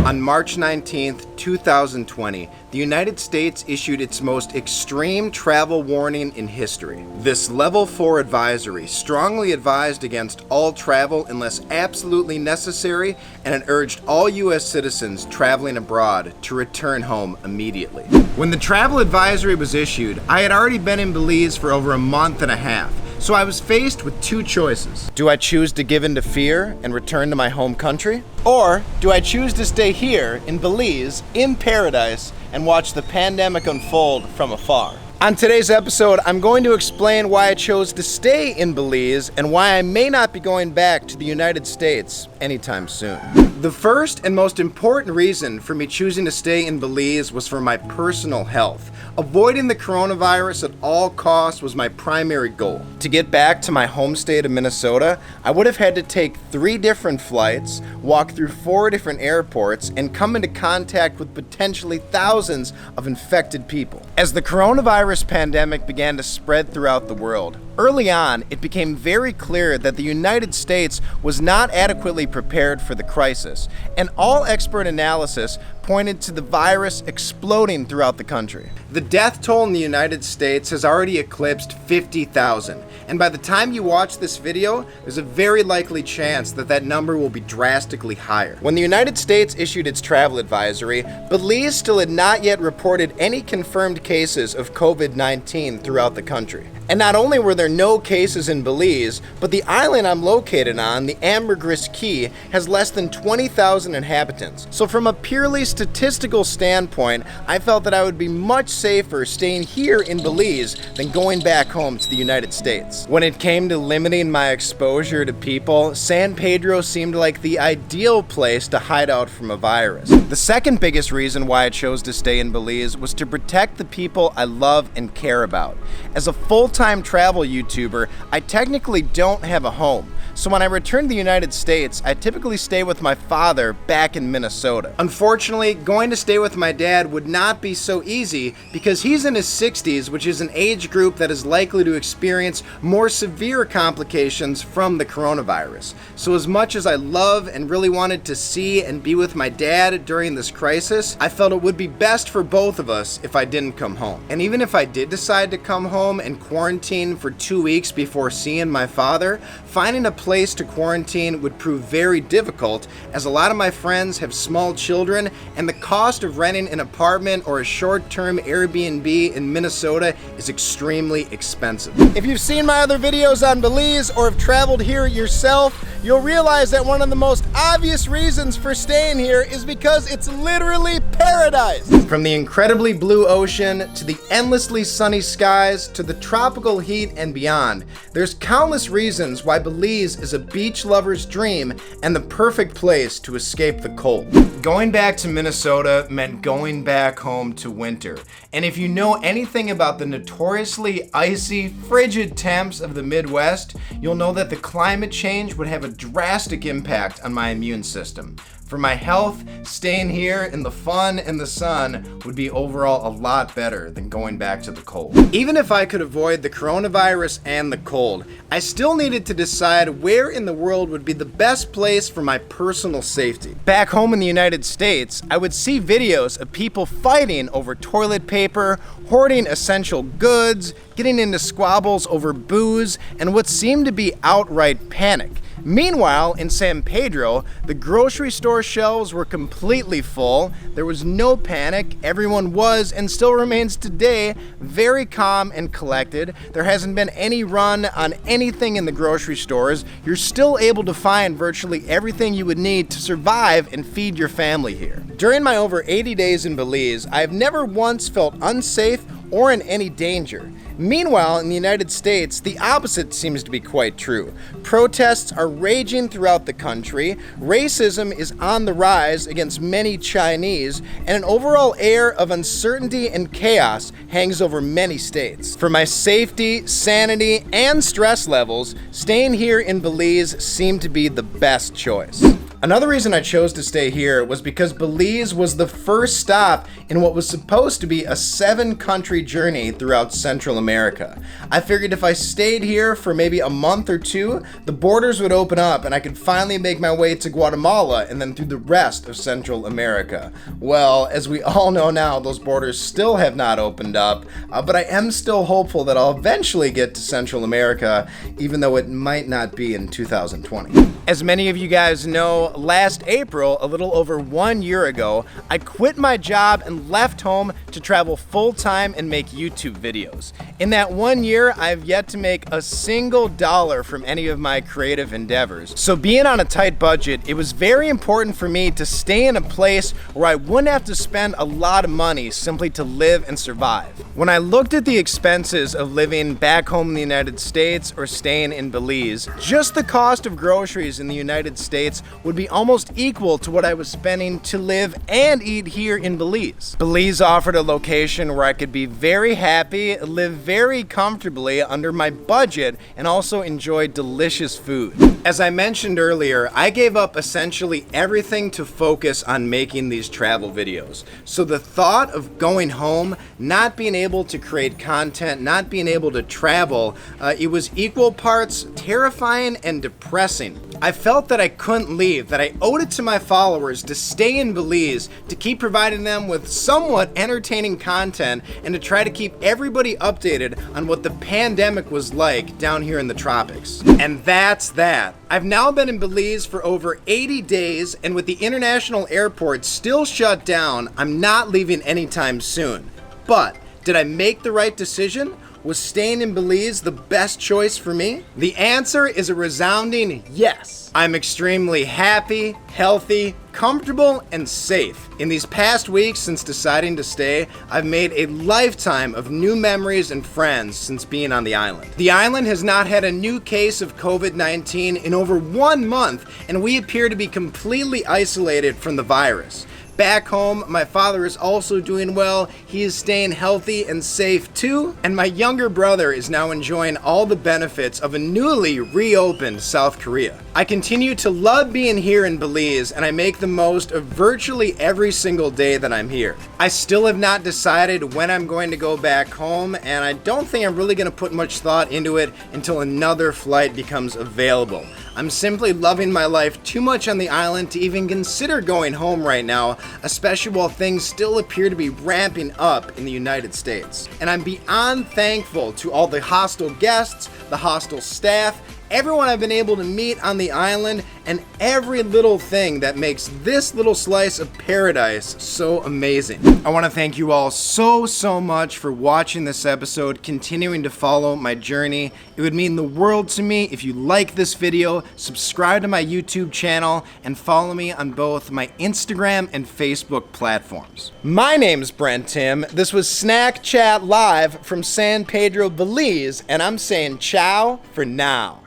On March 19th, 2020, the United States issued its most extreme travel warning in history. This Level 4 advisory strongly advised against all travel unless absolutely necessary, and it urged all U.S. citizens traveling abroad to return home immediately. When the travel advisory was issued, I had already been in Belize for over a month and a half. So I was faced with two choices. Do I choose to give in to fear and return to my home country? Or do I choose to stay here in Belize, in paradise, and watch the pandemic unfold from afar? On today's episode, I'm going to explain why I chose to stay in Belize and why I may not be going back to the United States anytime soon. The first and most important reason for me choosing to stay in Belize was for my personal health. Avoiding the coronavirus at all costs was my primary goal. To get back to my home state of Minnesota, I would have had to take 3 different flights, walk through 4 different airports, and come into contact with potentially thousands of infected people. As the coronavirus pandemic began to spread throughout the world, early on, it became very clear that the United States was not adequately prepared for the crisis, and all expert analysis pointed to the virus exploding throughout the country. The death toll in the United States has already eclipsed 50,000, and by the time you watch this video, there's a very likely chance that that number will be drastically higher. When the United States issued its travel advisory, Belize still had not yet reported any confirmed cases of COVID-19 throughout the country. And not only were there no cases in Belize, but the island I'm located on, the Ambergris Key, has less than 20,000 inhabitants. So from a purely statistical standpoint, I felt that I would be much safer staying here in Belize than going back home to the United States. When it came to limiting my exposure to people, San Pedro seemed like the ideal place to hide out from a virus. The second biggest reason why I chose to stay in Belize was to protect the people I love and care about. As a full-time travel YouTuber, I technically don't have a home. So when I return to the United States, I typically stay with my father back in Minnesota. Unfortunately, going to stay with my dad would not be so easy because he's in his 60s, which is an age group that is likely to experience more severe complications from the coronavirus. So as much as I love and really wanted to see and be with my dad during this crisis, I felt it would be best for both of us if I didn't come home. And even if I did decide to come home and quarantine for 2 weeks before seeing my father, finding a place to quarantine would prove very difficult, as a lot of my friends have small children and the cost of renting an apartment or a short-term Airbnb in Minnesota is extremely expensive. If you've seen my other videos on Belize or have traveled here yourself, you'll realize that one of the most obvious reasons for staying here is because it's literally paradise. From the incredibly blue ocean to the endlessly sunny skies to the tropical heat and beyond, there's countless reasons why Belize is a beach lover's dream and the perfect place to escape the cold. Going back to Minnesota meant going back home to winter. And if you know anything about the notoriously icy, frigid temps of the Midwest, you'll know that the climate change would have a drastic impact on my immune system. For my health, staying here in the fun and the sun would be overall a lot better than going back to the cold. Even if I could avoid the coronavirus and the cold, I still needed to decide where in the world would be the best place for my personal safety. Back home in the United States, I would see videos of people fighting over toilet paper, hoarding essential goods, getting into squabbles over booze, and what seemed to be outright panic. Meanwhile, in San Pedro, the grocery store shelves were completely full. There was no panic. Everyone was, and still remains today, very calm and collected. There hasn't been any run on anything in the grocery stores. You're still able to find virtually everything you would need to survive and feed your family here. During my over 80 days in Belize, I have never once felt unsafe or in any danger. Meanwhile, in the United States, the opposite seems to be quite true. Protests are raging throughout the country, racism is on the rise against many Chinese, and an overall air of uncertainty and chaos hangs over many states. For my safety, sanity, and stress levels, staying here in Belize seemed to be the best choice. Another reason I chose to stay here was because Belize was the first stop in what was supposed to be a 7-country journey throughout Central America. I figured if I stayed here for maybe a month or two, the borders would open up and I could finally make my way to Guatemala and then through the rest of Central America. Well, as we all know now, those borders still have not opened up, but I am still hopeful that I'll eventually get to Central America, even though it might not be in 2020. As many of you guys know, last April, a little over 1 year ago, I quit my job and left home to travel full-time and make YouTube videos. In that 1 year, I've yet to make a single dollar from any of my creative endeavors. So being on a tight budget, it was very important for me to stay in a place where I wouldn't have to spend a lot of money simply to live and survive. When I looked at the expenses of living back home in the United States or staying in Belize, just the cost of groceries in the United States would be almost equal to what I was spending to live and eat here in Belize. Belize offered a location where I could be very happy, live very comfortably under my budget, and also enjoy delicious food. As I mentioned earlier, I gave up essentially everything to focus on making these travel videos. So the thought of going home, not being able to create content, not being able to travel, it was equal parts terrifying and depressing. I felt that I couldn't leave, that I owed it to my followers to stay in Belize, to keep providing them with somewhat entertaining content, and to try to keep everybody updated on what the pandemic was like down here in the tropics. And that's that. I've now been in Belize for over 80 days, and with the international airport still shut down, I'm not leaving anytime soon. But did I make the right decision? Was staying in Belize the best choice for me? The answer is a resounding yes. I'm extremely happy, healthy, comfortable, and safe. In these past weeks since deciding to stay, I've made a lifetime of new memories and friends since being on the island. The island has not had a new case of COVID-19 in over 1 month, and we appear to be completely isolated from the virus. Back home, my father is also doing well. He is staying healthy and safe too. And my younger brother is now enjoying all the benefits of a newly reopened South Korea. I continue to love being here in Belize, and I make the most of virtually every single day that I'm here. I still have not decided when I'm going to go back home, and I don't think I'm really going to put much thought into it until another flight becomes available. I'm simply loving my life too much on the island to even consider going home right now, especially while things still appear to be ramping up in the United States. And I'm beyond thankful to all the hostel guests, the hostel staff, everyone I've been able to meet on the island, and every little thing that makes this little slice of paradise so amazing. I want to thank you all so much for watching this episode, continuing to follow my journey. It would mean the world to me if you like this video, subscribe to my YouTube channel, and follow me on both my Instagram and Facebook platforms. My name's Brent Tim. This was SnackChat Live from San Pedro, Belize, and I'm saying ciao for now.